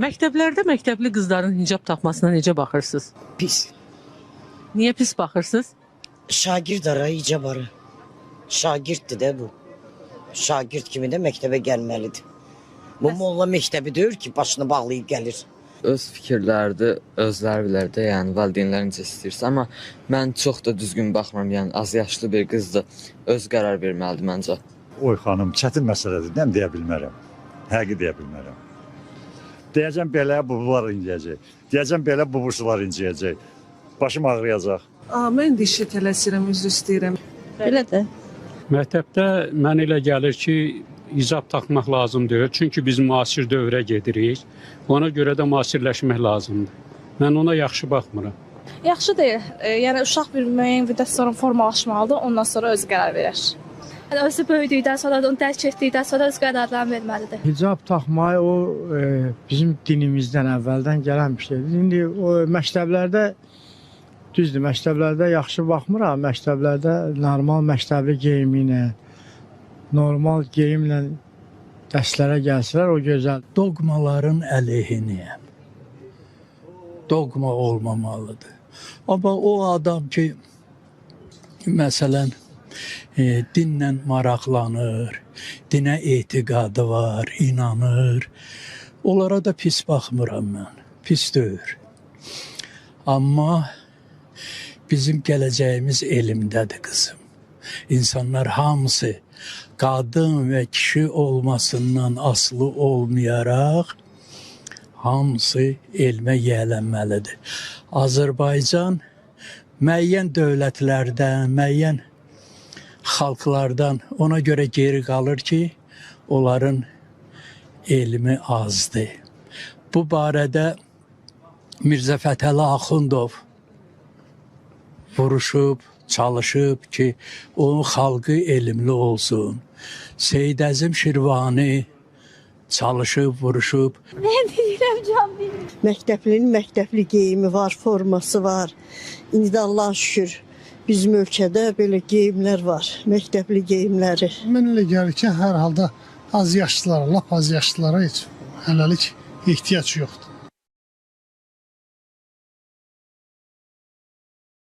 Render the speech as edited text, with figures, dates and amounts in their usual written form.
Məktəblərdə məktəbli qızların hicab taxmasına necə baxırsınız? Pis. Niyə pis baxırsınız? Şagird ara icab ara. Şagirddir də bu. Şagird kimi də məktəbə gəlməlidir. Bu molla məktəbi deyir ki, başını bağlayıb gəlir. Öz fikirlərdir, özləri bilər də, yəni valideynlər necə istəyirsə, amma mən çox da düzgün baxmıram, yəni az yaşlı bir qızdır, öz qərar verməlidir məncə. Oy xanım, çətin məsələdir, nə deyə bilmərəm, həqiqi deyə bilmərəm. Deyəcəm belə bubular inciyəcək, deyəcəm belə bubuşlar inciyəcək, başım ağrıyacaq. Mən də işə tələsirəm, üzr istəyirəm. Belə də. Məktəbdə mən elə gəlir ki, icab taxmaq lazım deyil. Çünki biz müasir dövrə gedirik. Ona görə də müasirləşmək lazımdır. Mən ona yaxşı baxmıram. Yaxşı deyil. Yəni uşaq bir müəyyən müddət sonra formalaşmalıdır, ondan sonra özü qərar verər. Yəni özü böyüdükdən sonra da onu dərk etdikdən sonra öz qərarlarını verməlidir. Hicab taxmayı o bizim dinimizdən əvvəldən gələn bir şeydir. İndi o məktəblərdə düzdür, məktəblərdə yaxşı baxmıram. Məktəblərdə normal məktəbli geyimi ilə, normal geyimlə dərslərə gəlsələr o gözəl. Dogmaların əleyhinəyəm. Dogma olmamalıdır. Amma o adam ki, məsələn, dinlə maraqlanır, dinə etiqadı var, inanır. Onlara da pis baxmıram mən, pis deyil. Amma bizim gələcəyimiz elmdədir qızım. İnsanlar hamısı qadın və kişi olmasından asılı olmayaraq hamısı elmə yiyələnməlidir. Azərbaycan müəyyən dövlətlərdən, müəyyən xalqlardan ona görə geri qalır ki, onların elmi azdır. Bu barədə Mirzə Fətəli Axundov vuruşub, çalışıb ki, onun xalqı elmli olsun. Seyid Əzim Şirvani çalışıb, vuruşub. Mən deyirəm can verin. Məktəblinin məktəbli geyimi var, forması var. İndi də Allah'a şükür bizim ölkədə belə geyimlər var, məktəbli geyimləri. Mən elə gəlir ki, hər halda az yaşlılara, lap az yaşlılara heç hələlik ehtiyac yoxdur.